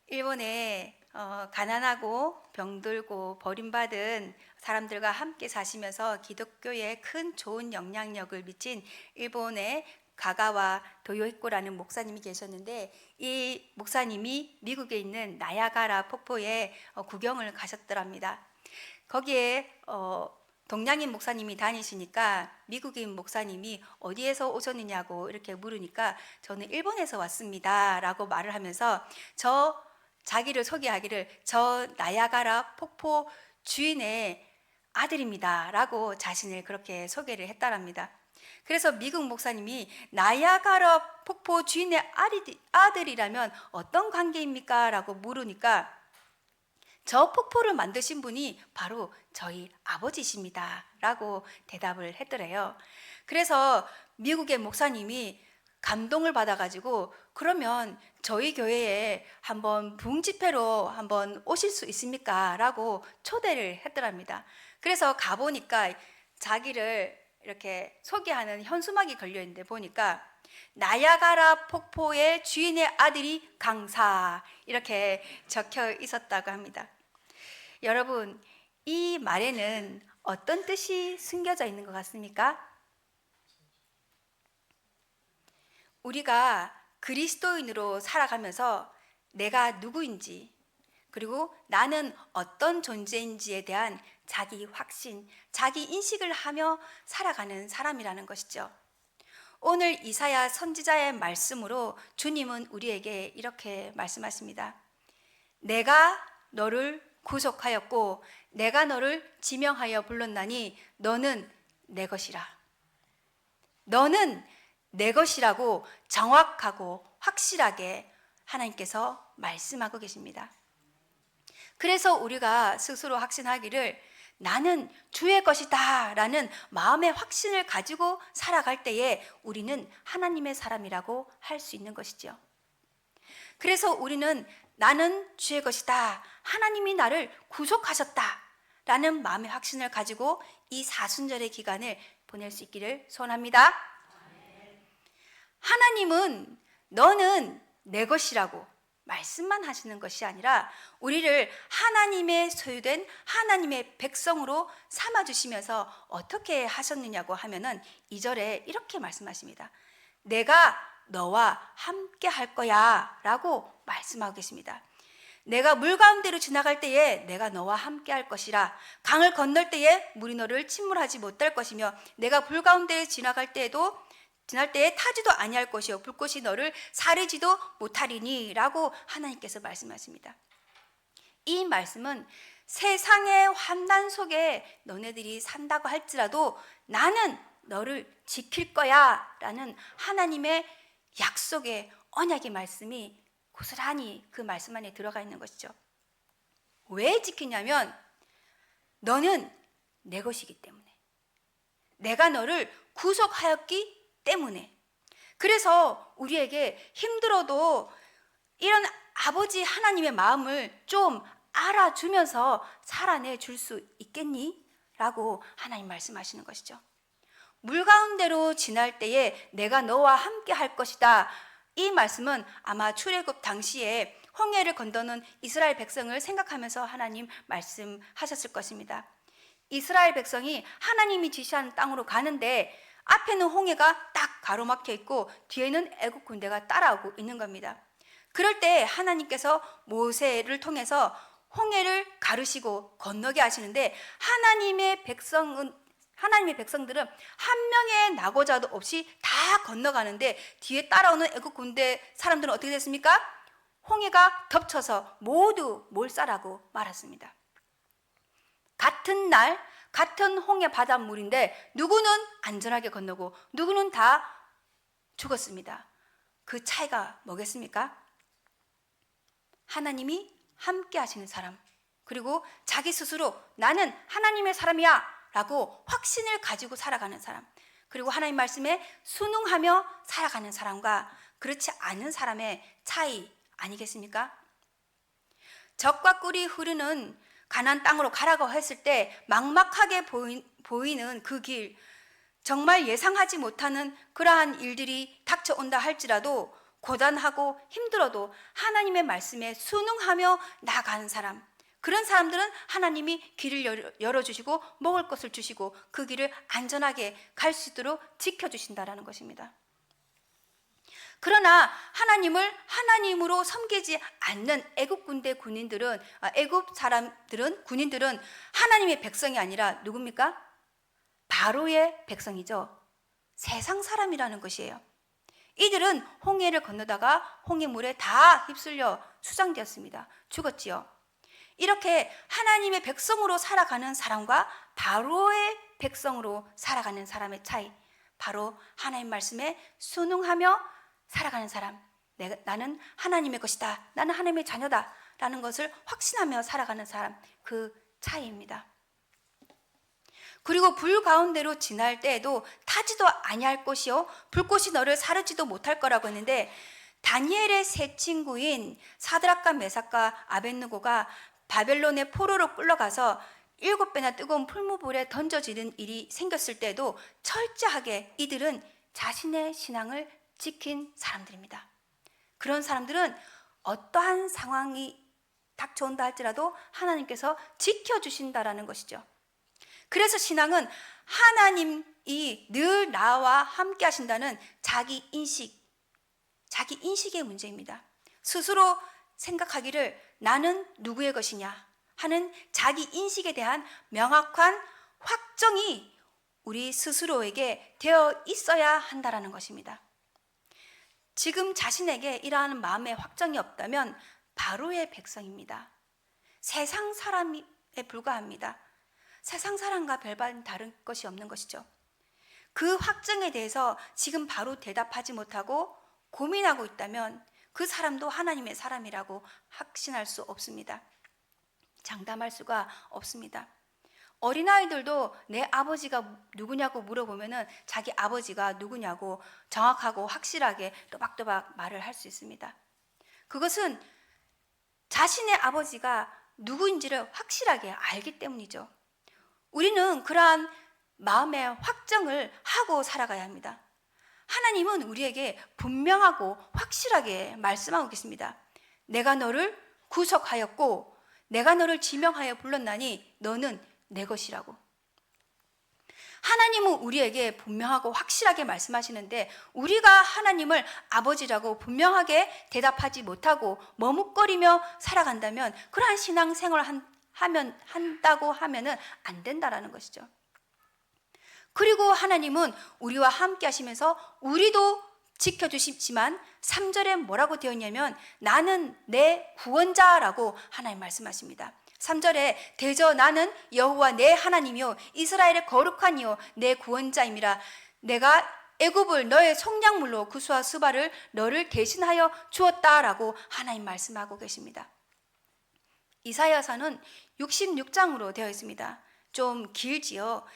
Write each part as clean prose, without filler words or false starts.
일본에 가난하고 병들고 버림받은 사람들과 함께 사시면서 기독교에 큰 좋은 영향력을 미친 일본의 가가와 도요히코라는 목사님이 계셨는데, 이 목사님이 미국에 있는 나야가라 폭포에 구경을 가셨더랍니다. 거기에 동양인 목사님이 다니시니까 미국인 목사님이 어디에서 오셨느냐고 이렇게 물으니까 저는 일본에서 왔습니다 라고 말을 하면서 자기를 소개하기를 저 나야가라 폭포 주인의 아들입니다 라고 자신을 그렇게 소개를 했다랍니다. 그래서 미국 목사님이 나야가라 폭포 주인의 아들이라면 어떤 관계입니까? 라고 물으니까 저 폭포를 만드신 분이 바로 저희 아버지십니다 라고 대답을 했더래요. 그래서 미국의 목사님이 감동을 받아가지고 그러면 저희 교회에 한번 부흥집회로 한번 오실 수 있습니까? 라고 초대를 했더랍니다. 그래서 가보니까 자기를 이렇게 소개하는 현수막이 걸려있는데 보니까 나야가라 폭포의 주인의 아들이 강사 이렇게 적혀 있었다고 합니다. 여러분, 이 말에는 어떤 뜻이 숨겨져 있는 것 같습니까? 우리가 그리스도인으로 살아가면서 내가 누구인지, 그리고 나는 어떤 존재인지에 대한 자기 확신, 자기 인식을 하며 살아가는 사람이라는 것이죠. 오늘 이사야 선지자의 말씀으로 주님은 우리에게 이렇게 말씀하십니다. 내가 너를 구속하였고 내가 너를 지명하여 불렀나니 너는 내 것이라. 너는 내 것이라고 정확하고 확실하게 하나님께서 말씀하고 계십니다. 그래서 우리가 스스로 확신하기를 나는 주의 것이다 라는 마음의 확신을 가지고 살아갈 때에 우리는 하나님의 사람이라고 할 수 있는 것이죠. 그래서 우리는 나는 주의 것이다, 하나님이 나를 구속하셨다 라는 마음의 확신을 가지고 이 사순절의 기간을 보낼 수 있기를 소원합니다. 하나님은 너는 내 것이라고 말씀만 하시는 것이 아니라 우리를 하나님의 소유된 하나님의 백성으로 삼아주시면서 어떻게 하셨느냐고 하면은 2절에 이렇게 말씀하십니다. 내가 너와 함께 할 거야 라고 말씀하고 계십니다. 내가 물 가운데로 지나갈 때에 내가 너와 함께 할 것이라. 강을 건널 때에 물이 너를 침몰하지 못할 것이며 내가 불 가운데 지날 때에 타지도 아니할 것이요 불꽃이 너를 사르지도 못하리니 라고 하나님께서 말씀하십니다. 이 말씀은 세상의 환난 속에 너네들이 산다고 할지라도 나는 너를 지킬 거야 라는 하나님의 약속의 언약의 말씀이 고스란히 그 말씀 안에 들어가 있는 것이죠. 왜 지키냐면 너는 내 것이기 때문에, 내가 너를 구속하였기 때문에. 그래서 우리에게 힘들어도 이런 아버지 하나님의 마음을 좀 알아주면서 살아내 줄 수 있겠니? 라고 하나님 말씀하시는 것이죠. 물 가운데로 지날 때에 내가 너와 함께 할 것이다. 이 말씀은 아마 출애굽 당시에 홍해를 건너는 이스라엘 백성을 생각하면서 하나님 말씀하셨을 것입니다. 이스라엘 백성이 하나님이 지시한 땅으로 가는데 앞에는 홍해가 딱 가로막혀 있고 뒤에는 애국 군대가 따라오고 있는 겁니다. 그럴 때 하나님께서 모세를 통해서 홍해를 가르시고 건너게 하시는데 하나님의 백성들은 한 명의 낙오자도 없이 다 건너가는데 뒤에 따라오는 애국 군대 사람들은 어떻게 됐습니까? 홍해가 덮쳐서 모두 몰살하고 말았습니다. 같은 날 같은 홍해 바닷물인데 누구는 안전하게 건너고 누구는 다 죽었습니다. 그 차이가 뭐겠습니까? 하나님이 함께 하시는 사람, 그리고 자기 스스로 나는 하나님의 사람이야 라고 확신을 가지고 살아가는 사람, 그리고 하나님 말씀에 순응하며 살아가는 사람과 그렇지 않은 사람의 차이 아니겠습니까? 젖과 꿀이 흐르는 가나안 땅으로 가라고 했을 때 막막하게 보이는 그 길, 정말 예상하지 못하는 그러한 일들이 닥쳐온다 할지라도 고단하고 힘들어도 하나님의 말씀에 순응하며 나가는 사람, 그런 사람들은 하나님이 길을 열어주시고 먹을 것을 주시고 그 길을 안전하게 갈 수 있도록 지켜주신다라는 것입니다. 그러나 하나님을 하나님으로 섬기지 않는 애굽 군인들은 하나님의 백성이 아니라 누굽니까? 바로의 백성이죠. 세상 사람이라는 것이에요. 이들은 홍해를 건너다가 홍해물에 다 휩쓸려 수장되었습니다. 죽었지요. 이렇게 하나님의 백성으로 살아가는 사람과 바로의 백성으로 살아가는 사람의 차이, 바로 하나님 말씀에 순응하며 살아가는 사람, 나는 하나님의 것이다, 나는 하나님의 자녀다 라는 것을 확신하며 살아가는 사람, 그 차이입니다. 그리고 불 가운데로 지날 때에도 타지도 아니할 것이요 불꽃이 너를 사르지도 못할 거라고 했는데, 다니엘의 세 친구인 사드락과 메삭과 아벳느고가 바벨론의 포로로 끌려가서 7배나 뜨거운 풀무불에 던져지는 일이 생겼을 때도 철저하게 이들은 자신의 신앙을 지킨 사람들입니다. 그런 사람들은 어떠한 상황이 닥쳐온다 할지라도 하나님께서 지켜주신다라는 것이죠. 그래서 신앙은 하나님이 늘 나와 함께 하신다는 자기 인식의 문제입니다. 스스로 생각하기를 나는 누구의 것이냐 하는 자기 인식에 대한 명확한 확정이 우리 스스로에게 되어 있어야 한다라는 것입니다. 지금 자신에게 이러한 마음의 확정이 없다면 바로의 백성입니다. 세상 사람에 불과합니다. 세상 사람과 별반 다른 것이 없는 것이죠. 그 확정에 대해서 지금 바로 대답하지 못하고 고민하고 있다면 그 사람도 하나님의 사람이라고 확신할 수 없습니다. 장담할 수가 없습니다. 어린아이들도 내 아버지가 누구냐고 물어보면은 자기 아버지가 누구냐고 정확하고 확실하게 또박또박 말을 할 수 있습니다. 그것은 자신의 아버지가 누구인지를 확실하게 알기 때문이죠. 우리는 그러한 마음의 확정을 하고 살아가야 합니다. 하나님은 우리에게 분명하고 확실하게 말씀하고 계십니다. 내가 너를 구속하였고 내가 너를 지명하여 불렀나니 너는 내 것이라고. 하나님은 우리에게 분명하고 확실하게 말씀하시는데 우리가 하나님을 아버지라고 분명하게 대답하지 못하고 머뭇거리며 살아간다면 그러한 신앙생활을 한다고 하면은 안 된다라는 것이죠. 그리고 하나님은 우리와 함께 하시면서 우리도 지켜주시지만 3절에 뭐라고 되어 있냐면 나는 내 구원자라고 하나님 말씀하십니다. 3절에 대저 나는 여호와 내 하나님이요 이스라엘의 거룩한 이요 내 구원자임이라. 내가 애굽을 너의 속량물로 구수와 수발을 너를 대신하여 주었다라고 하나님 말씀하고 계십니다. 이사야서는 66장으로 되어 있습니다. 좀 길지요.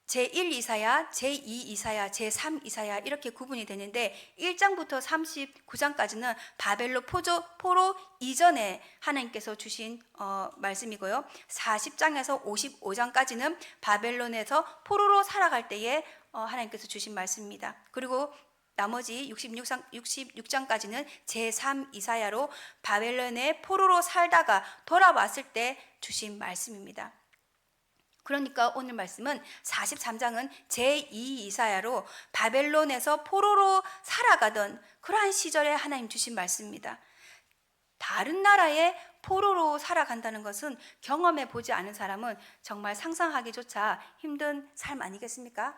제1 이사야, 제2 이사야, 제3 이사야 이렇게 구분이 되는데 1장부터 39장까지는 바벨론 포로 이전에 하나님께서 주신 말씀이고요. 40장에서 55장까지는 바벨론에서 포로로 살아갈 때에 하나님께서 주신 말씀입니다. 그리고 나머지 66장까지는 제3 이사야로 바벨론의 포로로 살다가 돌아왔을 때 주신 말씀입니다. 그러니까 오늘 말씀은 43장은 제2 이사야로 바벨론에서 포로로 살아가던 그러한 시절에 하나님 주신 말씀입니다. 다른 나라에 포로로 살아간다는 것은 경험해 보지 않은 사람은 정말 상상하기조차 힘든 삶 아니겠습니까?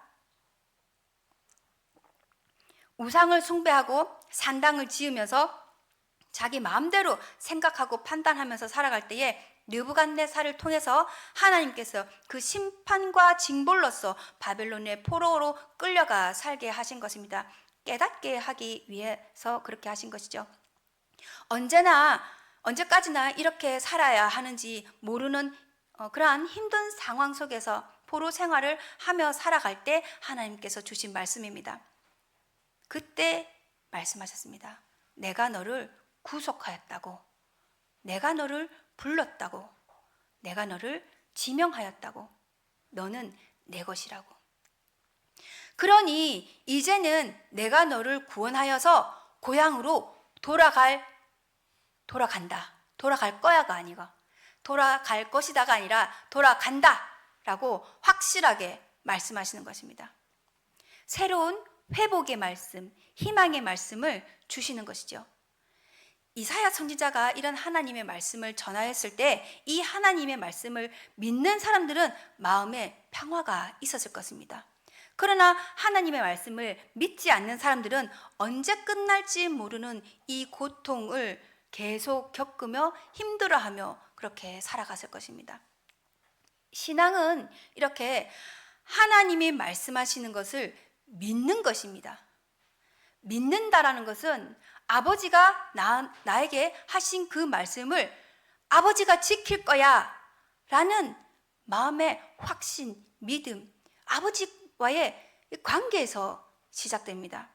우상을 숭배하고 산당을 지으면서 자기 마음대로 생각하고 판단하면서 살아갈 때에 느부갓네살을 통해서 하나님께서 그 심판과 징벌로서 바벨론의 포로로 끌려가 살게 하신 것입니다. 깨닫게 하기 위해서 그렇게 하신 것이죠. 언제까지나 이렇게 살아야 하는지 모르는 그러한 힘든 상황 속에서 포로 생활을 하며 살아갈 때 하나님께서 주신 말씀입니다. 그때 말씀하셨습니다. 내가 너를 구속하였다고, 내가 너를 불렀다고, 내가 너를 지명하였다고, 너는 내 것이라고. 그러니 이제는 내가 너를 구원하여서 고향으로 돌아간다. 돌아갈 거야가 아니고 돌아갈 것이다가 아니라 돌아간다 라고 확실하게 말씀하시는 것입니다. 새로운 회복의 말씀, 희망의 말씀을 주시는 것이죠. 이사야 선지자가 이런 하나님의 말씀을 전하였을 때 이 하나님의 말씀을 믿는 사람들은 마음에 평화가 있었을 것입니다. 그러나 하나님의 말씀을 믿지 않는 사람들은 언제 끝날지 모르는 이 고통을 계속 겪으며 힘들어하며 그렇게 살아갔을 것입니다. 신앙은 이렇게 하나님이 말씀하시는 것을 믿는 것입니다. 믿는다라는 것은 아버지가 나에게 하신 그 말씀을 아버지가 지킬 거야 라는 마음의 확신, 믿음, 아버지와의 관계에서 시작됩니다.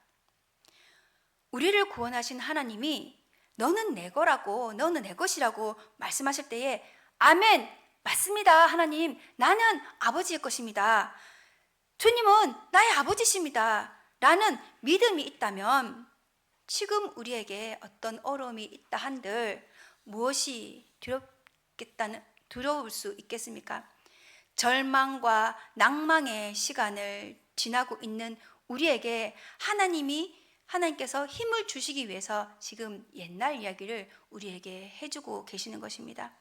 우리를 구원하신 하나님이 너는 내 거라고, 너는 내 것이라고 말씀하실 때에 아멘, 맞습니다 하나님, 나는 아버지의 것입니다, 주님은 나의 아버지십니다 라는 믿음이 있다면 지금 우리에게 어떤 어려움이 있다 한들 무엇이 두려울 수 있겠습니까? 절망과 낭망의 시간을 지나고 있는 우리에게 하나님께서 힘을 주시기 위해서 지금 옛날 이야기를 우리에게 해주고 계시는 것입니다.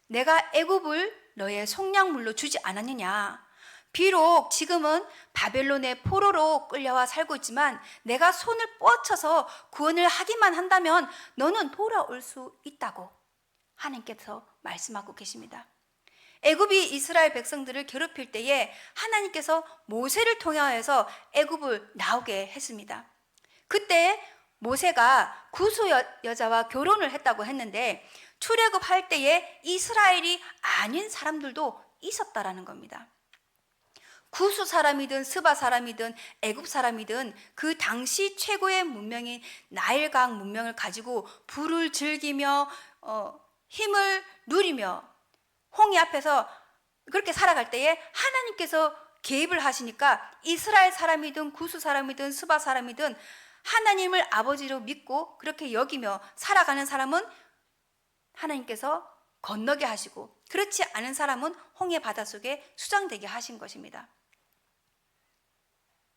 내가 애굽을 너의 속량물로 주지 않았느냐? 비록 지금은 바벨론의 포로로 끌려와 살고 있지만 내가 손을 뻗쳐서 구원을 하기만 한다면 너는 돌아올 수 있다고 하나님께서 말씀하고 계십니다. 애굽이 이스라엘 백성들을 괴롭힐 때에 하나님께서 모세를 통하여서 애굽을 나오게 했습니다. 그때 모세가 구수 여자와 결혼을 했다고 했는데 출애굽할 때에 이스라엘이 아닌 사람들도 있었다라는 겁니다. 구수 사람이든 스바 사람이든 애굽 사람이든 그 당시 최고의 문명인 나일강 문명을 가지고 불을 즐기며 힘을 누리며 홍해 앞에서 그렇게 살아갈 때에 하나님께서 개입을 하시니까 이스라엘 사람이든 구수 사람이든 스바 사람이든 하나님을 아버지로 믿고 그렇게 여기며 살아가는 사람은 하나님께서 건너게 하시고 그렇지 않은 사람은 홍해 바닷속에 수장되게 하신 것입니다.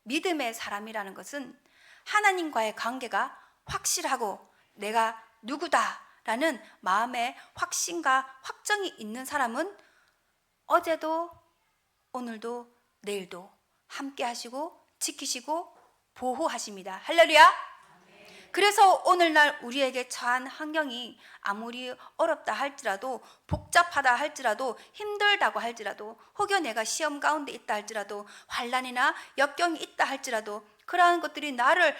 믿음의 사람이라는 것은 하나님과의 관계가 확실하고 내가 누구다라는 마음의 확신과 확정이 있는 사람은 어제도 오늘도 내일도 함께 하시고 지키시고 보호하십니다. 할렐루야. 그래서 오늘날 우리에게 처한 환경이 아무리 어렵다 할지라도 복잡하다 할지라도 힘들다고 할지라도 혹여 내가 시험 가운데 있다 할지라도 환난이나 역경이 있다 할지라도 그러한 것들이 나를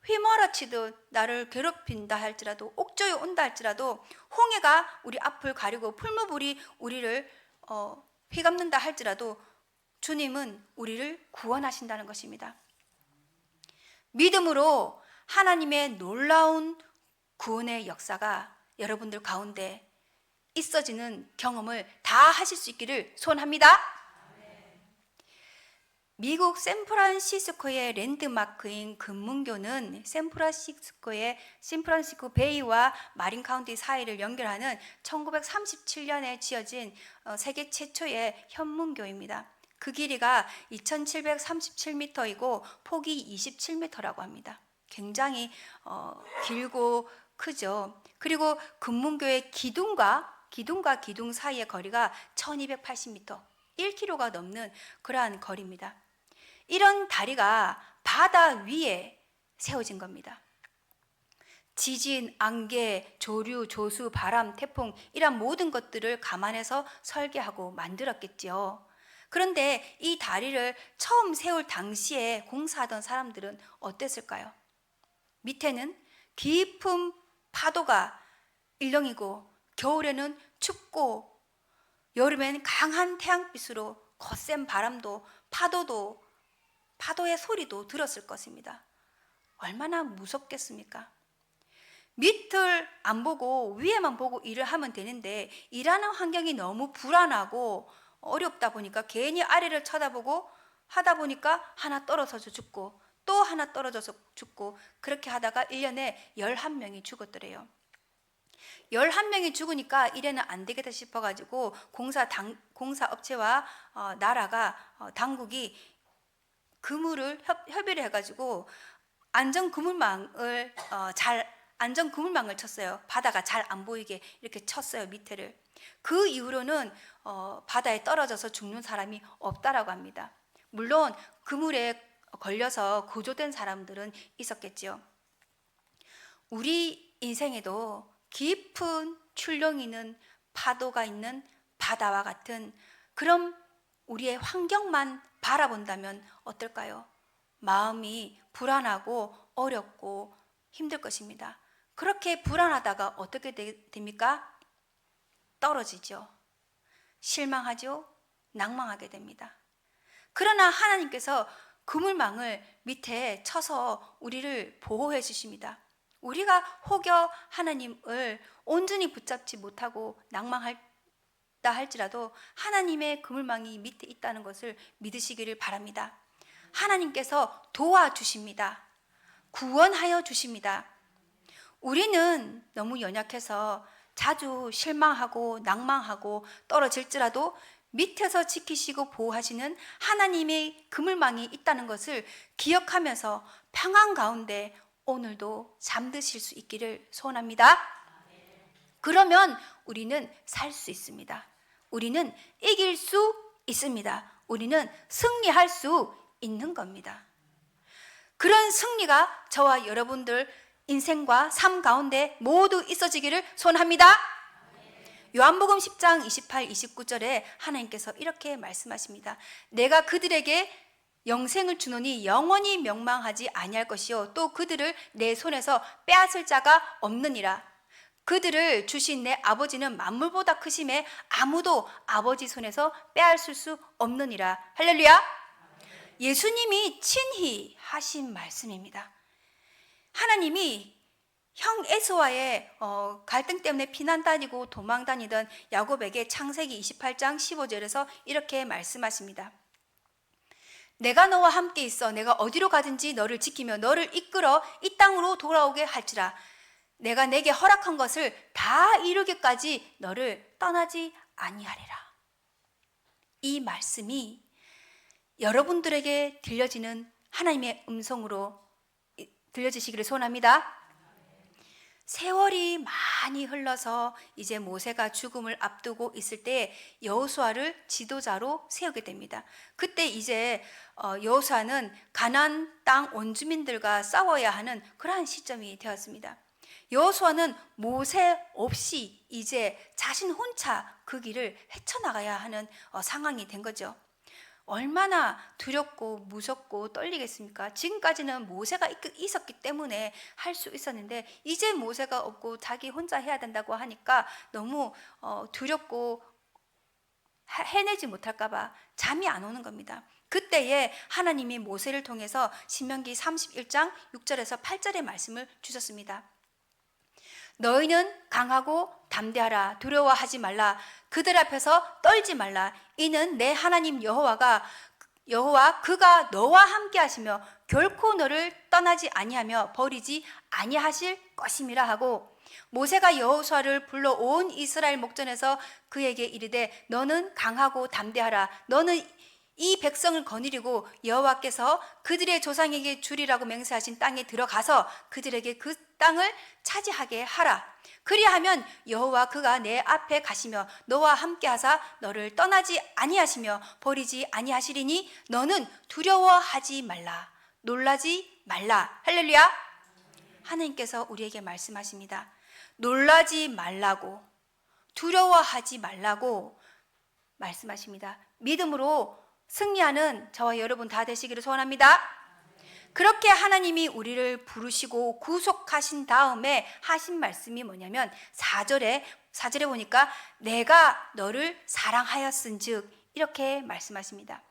휘몰아치듯 나를 괴롭힌다 할지라도 옥조에 온다 할지라도 홍해가 우리 앞을 가리고 풀무불이 우리를 휘감는다 할지라도 주님은 우리를 구원하신다는 것입니다. 믿음으로 하나님의 놀라운 구원의 역사가 여러분들 가운데 있어지는 경험을 다 하실 수 있기를 소원합니다. 미국 샌프란시스코의 랜드마크인 금문교는 샌프란시스코 베이와 마린 카운티 사이를 연결하는 1937년에 지어진 세계 최초의 현문교입니다. 그 길이가 2737m이고 폭이 27m라고 합니다. 굉장히 길고 크죠. 그리고 금문교의 기둥과 기둥 사이의 거리가 1280m, 1km가 넘는 그러한 거리입니다. 이런 다리가 바다 위에 세워진 겁니다. 지진, 안개, 조류, 조수, 바람, 태풍 이런 모든 것들을 감안해서 설계하고 만들었겠죠. 그런데 이 다리를 처음 세울 당시에 공사하던 사람들은 어땠을까요? 밑에는 깊은 파도가 일렁이고 겨울에는 춥고 여름엔 강한 태양빛으로 거센 바람도 파도의 소리도 들었을 것입니다. 얼마나 무섭겠습니까? 밑을 안 보고 위에만 보고 일을 하면 되는데 일하는 환경이 너무 불안하고 어렵다 보니까 괜히 아래를 쳐다보고 하다 보니까 하나 떨어져서 죽고 또 하나 떨어져서 죽고, 그렇게 하다가 1년에 11명이 죽었더래요. 11명이 죽으니까 이래는 안 되겠다 싶어가지고 공사업체와 나라가 당국이 협의를 해가지고 안전 그물망을 쳤어요. 바다가 잘 안 보이게 이렇게 쳤어요, 밑에를. 그 이후로는 바다에 떨어져서 죽는 사람이 없다라고 합니다. 물론 그물에 걸려서 구조된 사람들은 있었겠지요. 우리 인생에도 깊은 출렁이 있는 파도가 있는 바다와 같은 그런 우리의 환경만 바라본다면 어떨까요? 마음이 불안하고 어렵고 힘들 것입니다. 그렇게 불안하다가 어떻게 됩니까? 떨어지죠. 실망하죠. 낭망하게 됩니다. 그러나 하나님께서 그물망을 밑에 쳐서 우리를 보호해 주십니다. 우리가 혹여 하나님을 온전히 붙잡지 못하고 낭망했다 할지라도 하나님의 그물망이 밑에 있다는 것을 믿으시기를 바랍니다. 하나님께서 도와주십니다. 구원하여 주십니다. 우리는 너무 연약해서 자주 실망하고 낭망하고 떨어질지라도 밑에서 지키시고 보호하시는 하나님의 그물망이 있다는 것을 기억하면서 평안 가운데 오늘도 잠드실 수 있기를 소원합니다. 그러면 우리는 살 수 있습니다. 우리는 이길 수 있습니다. 우리는 승리할 수 있는 겁니다. 그런 승리가 저와 여러분들 인생과 삶 가운데 모두 있어지기를 소원합니다. 요한복음 10장 28, 29절에 하나님께서 이렇게 말씀하십니다. 내가 그들에게 영생을 주노니 영원히 멸망하지 아니할 것이요 또 그들을 내 손에서 빼앗을 자가 없느니라. 그들을 주신 내 아버지는 만물보다 크심에 아무도 아버지 손에서 빼앗을 수 없느니라. 할렐루야. 예수님이 친히 하신 말씀입니다. 하나님이 형 에서와의 갈등 때문에 피난 다니고 도망 다니던 야곱에게 창세기 28장 15절에서 이렇게 말씀하십니다. 내가 너와 함께 있어 내가 어디로 가든지 너를 지키며 너를 이끌어 이 땅으로 돌아오게 할지라. 내가 내게 허락한 것을 다 이루기까지 너를 떠나지 아니하리라. 이 말씀이 여러분들에게 들려지는 하나님의 음성으로 들려지시기를 소원합니다. 세월이 많이 흘러서 이제 모세가 죽음을 앞두고 있을 때 여호수아를 지도자로 세우게 됩니다. 그때 이제 여호수아는 가나안 땅 원주민들과 싸워야 하는 그러한 시점이 되었습니다. 여호수아는 모세 없이 이제 자신 혼자 그 길을 헤쳐나가야 하는 상황이 된 거죠. 얼마나 두렵고 무섭고 떨리겠습니까? 지금까지는 모세가 있었기 때문에 할 수 있었는데 이제 모세가 없고 자기 혼자 해야 된다고 하니까 너무 두렵고 해내지 못할까 봐 잠이 안 오는 겁니다. 그때에 하나님이 모세를 통해서 신명기 31장 6절에서 8절의 말씀을 주셨습니다. 너희는 강하고 담대하라. 두려워하지 말라. 그들 앞에서 떨지 말라. 이는 내 하나님 여호와 그가 너와 함께 하시며 결코 너를 떠나지 아니하며 버리지 아니하실 것임이라 하고, 모세가 여호수아를 불러 온 이스라엘 목전에서 그에게 이르되 너는 강하고 담대하라. 너는 이 백성을 거느리고 여호와께서 그들의 조상에게 주리라고 맹세하신 땅에 들어가서 그들에게 그 땅을 차지하게 하라. 그리하면 여호와 그가 내 앞에 가시며 너와 함께 하사 너를 떠나지 아니하시며 버리지 아니하시리니 너는 두려워하지 말라. 놀라지 말라. 할렐루야. 하나님께서 우리에게 말씀하십니다. 놀라지 말라고, 두려워하지 말라고 말씀하십니다. 믿음으로 승리하는 저와 여러분 다 되시기를 소원합니다. 그렇게 하나님이 우리를 부르시고 구속하신 다음에 하신 말씀이 뭐냐면 4절에 보니까 내가 너를 사랑하였은즉 이렇게 말씀하십니다.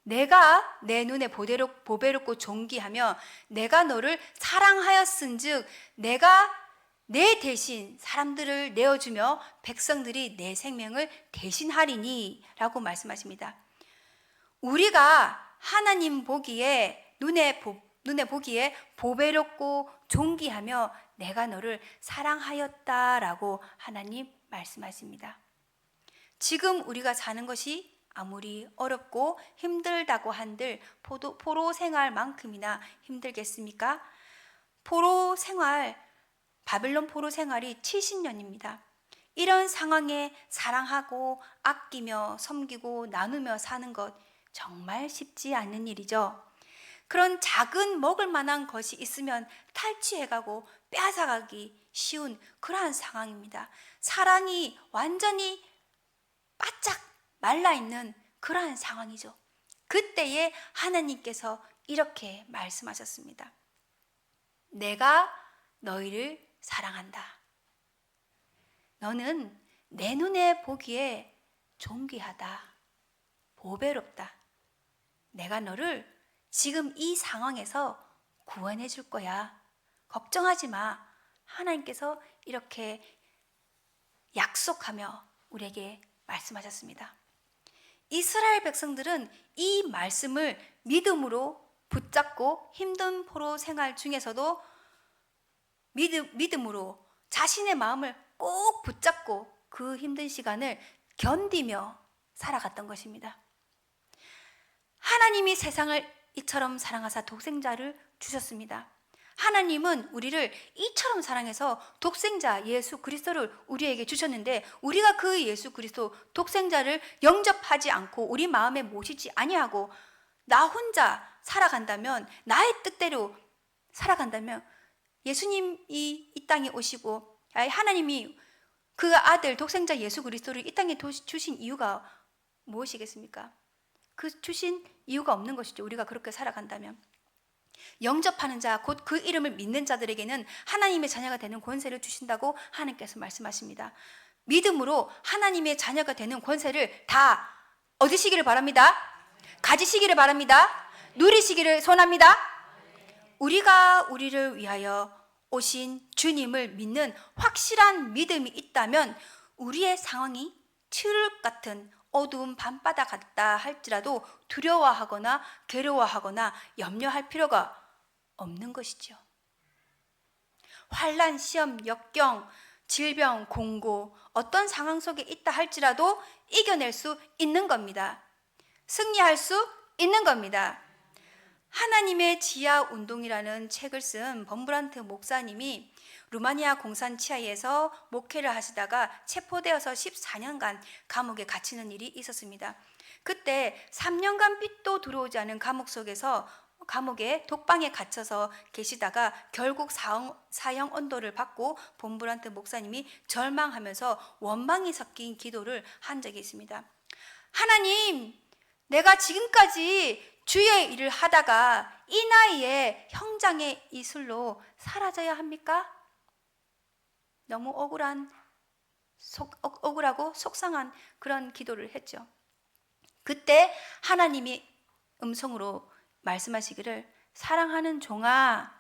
내가 내 눈에 보배롭고 존귀하며 내가 너를 사랑하였은즉 내가 내 대신 사람들을 내어주며 백성들이 내 생명을 대신하리니 라고 말씀하십니다. 우리가 하나님 보기에 눈에 보기에 보배롭고 존귀하며 내가 너를 사랑하였다라고 하나님 말씀하십니다. 지금 우리가 사는 것이 아무리 어렵고 힘들다고 한들 포로 생활만큼이나 힘들겠습니까? 포로 생활, 바벨론 포로 생활이 70년입니다. 이런 상황에 사랑하고 아끼며 섬기고 나누며 사는 것 정말 쉽지 않은 일이죠. 그런 작은 먹을 만한 것이 있으면 탈취해가고 빼앗아가기 쉬운 그러한 상황입니다. 사랑이 완전히 바짝 말라있는 그러한 상황이죠. 그때에 하나님께서 이렇게 말씀하셨습니다. 내가 너희를 사랑한다. 너는 내 눈에 보기에 존귀하다. 보배롭다. 내가 너를 지금 이 상황에서 구원해 줄 거야. 걱정하지 마. 하나님께서 이렇게 약속하며 우리에게 말씀하셨습니다. 이스라엘 백성들은 이 말씀을 믿음으로 붙잡고 힘든 포로 생활 중에서도 믿음으로 자신의 마음을 꼭 붙잡고 그 힘든 시간을 견디며 살아갔던 것입니다. 하나님이 세상을 이처럼 사랑하사 독생자를 주셨습니다. 하나님은 우리를 이처럼 사랑해서 독생자 예수 그리스도를 우리에게 주셨는데 우리가 그 예수 그리스도 독생자를 영접하지 않고 우리 마음에 모시지 아니하고 나 혼자 살아간다면, 나의 뜻대로 살아간다면 예수님이 이 땅에 오시고 하나님이 그 아들 독생자 예수 그리스도를 이 땅에 주신 이유가 무엇이겠습니까? 그 주신 이유가 없는 것이죠. 우리가 그렇게 살아간다면. 영접하는 자, 곧 그 이름을 믿는 자들에게는 하나님의 자녀가 되는 권세를 주신다고 하나님께서 말씀하십니다. 믿음으로 하나님의 자녀가 되는 권세를 다 얻으시기를 바랍니다. 가지시기를 바랍니다. 누리시기를 소원합니다. 우리가 우리를 위하여 오신 주님을 믿는 확실한 믿음이 있다면 우리의 상황이 트륵 같은 어두운 밤바다 같다 할지라도 두려워하거나 괴로워하거나 염려할 필요가 없는 것이죠. 환난, 시험, 역경, 질병, 공고 어떤 상황 속에 있다 할지라도 이겨낼 수 있는 겁니다. 승리할 수 있는 겁니다. 하나님의 지하 운동이라는 책을 쓴 범브란트 목사님이 루마니아 공산 치하에서 목회를 하시다가 체포되어서 14년간 감옥에 갇히는 일이 있었습니다. 그때 3년간 빛도 들어오지 않은 감옥 속에서 감옥에 독방에 갇혀서 계시다가 결국 사형 언도를 받고 범브란트 목사님이 절망하면서 원망이 섞인 기도를 한 적이 있습니다. 하나님, 내가 지금까지 주의 일을 하다가 이 나이에 형장의 이슬로 사라져야 합니까? 너무 억울하고 속상한 그런 기도를 했죠. 그때 하나님이 음성으로 말씀하시기를, 사랑하는 종아,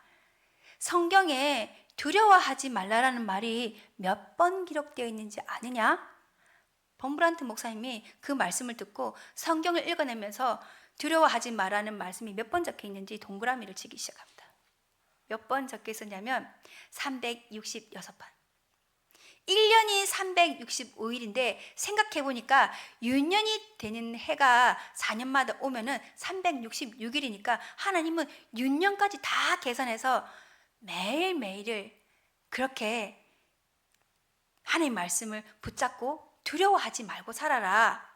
성경에 두려워하지 말라라는 말이 몇 번 기록되어 있는지 아느냐? 범브란트 목사님이 그 말씀을 듣고 성경을 읽어내면서 두려워하지 말라는 말씀이 몇 번 적혀 있는지 동그라미를 치기 시작합니다. 몇 번 적혀 있었냐면 366번. 1년이 365일인데 생각해보니까 윤년이 되는 해가 4년마다 오면은 366일이니까 하나님은 윤년까지 다 계산해서 매일매일을 그렇게 하나님 말씀을 붙잡고 두려워하지 말고 살아라.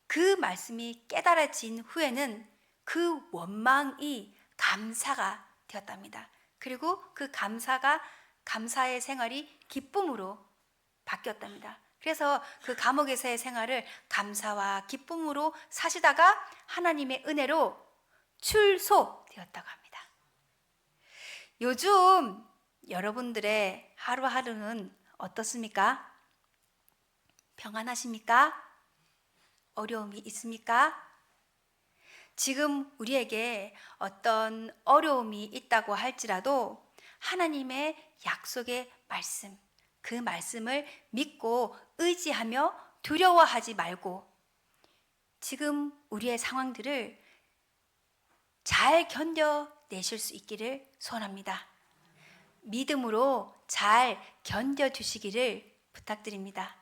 그 말씀이 깨달아진 후에는 그 원망이 감사가 되었답니다. 그리고 그 감사의 생활이 기쁨으로 바뀌었답니다. 그래서 그 감옥에서의 생활을 감사와 기쁨으로 사시다가 하나님의 은혜로 출소되었다고 합니다. 요즘 여러분들의 하루하루는 어떻습니까? 평안하십니까? 어려움이 있습니까? 지금 우리에게 어떤 어려움이 있다고 할지라도 하나님의 약속의 말씀, 그 말씀을 믿고 의지하며 두려워하지 말고 지금 우리의 상황들을 잘 견뎌내실 수 있기를 소원합니다. 믿음으로 잘 견뎌주시기를 부탁드립니다.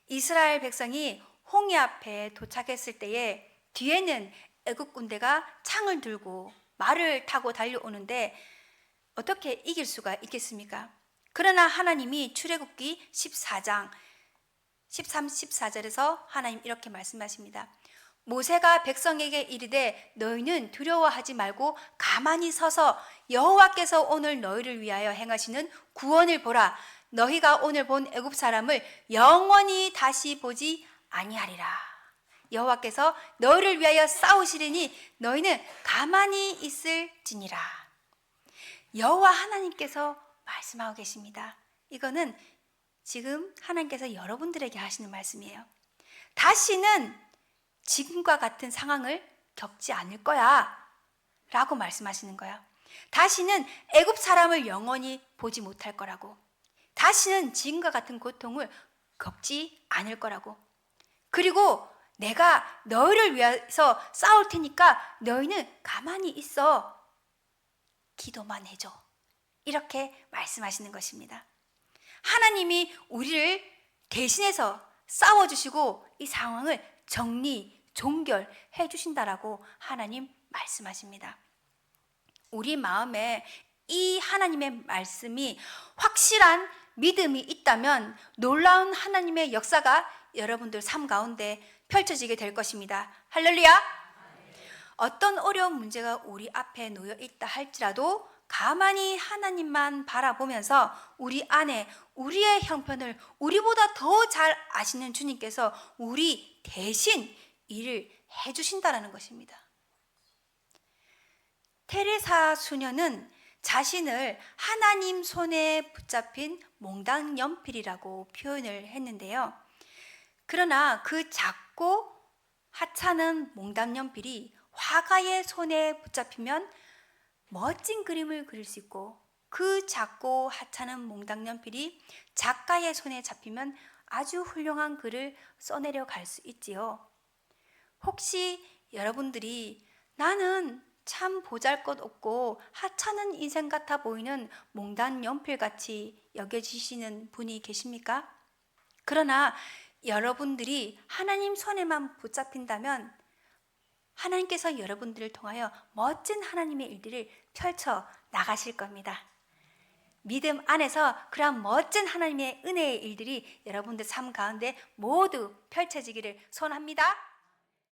이스라엘 백성이 홍해 앞에 도착했을 때에 뒤에는 애국 군대가 창을 들고 말을 타고 달려오는데 어떻게 이길 수가 있겠습니까? 그러나 하나님이 출애굽기 14장 13, 14절에서 하나님 이렇게 말씀하십니다. 모세가 백성에게 이르되 너희는 두려워하지 말고 가만히 서서 여호와께서 오늘 너희를 위하여 행하시는 구원을 보라. 너희가 오늘 본 애굽 사람을 영원히 다시 보지 아니하리라. 여호와께서 너희를 위하여 싸우시리니 너희는 가만히 있을지니라. 여호와 하나님께서 말씀하고 계십니다. 이거는 지금 하나님께서 여러분들에게 하시는 말씀이에요. 다시는 지금과 같은 상황을 겪지 않을 거야 라고 말씀하시는 거야. 다시는 애굽 사람을 영원히 보지 못할 거라고. 다시는 지금과 같은 고통을 겪지 않을 거라고. 그리고 내가 너희를 위해서 싸울 테니까 너희는 가만히 있어. 기도만 해줘. 이렇게 말씀하시는 것입니다. 하나님이 우리를 대신해서 싸워주시고 이 상황을 정리, 종결해 주신다라고 하나님 말씀하십니다. 우리 마음에 이 하나님의 말씀이 확실한 믿음이 있다면 놀라운 하나님의 역사가 여러분들 삶 가운데 펼쳐지게 될 것입니다. 할렐루야! 어떤 어려운 문제가 우리 앞에 놓여 있다 할지라도 가만히 하나님만 바라보면서 우리 안에 우리의 형편을 우리보다 더 잘 아시는 주님께서 우리 대신 일을 해주신다는 것입니다. 테레사 수녀는 자신을 하나님 손에 붙잡힌 몽당 연필이라고 표현을 했는데요. 그러나 그 작고 하찮은 몽당 연필이 화가의 손에 붙잡히면 멋진 그림을 그릴 수 있고 그 작고 하찮은 몽당 연필이 작가의 손에 잡히면 아주 훌륭한 글을 써내려 갈 수 있지요. 혹시 여러분들이 나는 참 보잘것없고 하찮은 인생 같아 보이는 몽당 연필같이 여겨지시는 분이 계십니까? 그러나 여러분들이 하나님 손에만 붙잡힌다면 하나님께서 여러분들을 통하여 멋진 하나님의 일들을 펼쳐 나가실 겁니다. 믿음 안에서 그러한 멋진 하나님의 은혜의 일들이 여러분들 삶 가운데 모두 펼쳐지기를 소원합니다.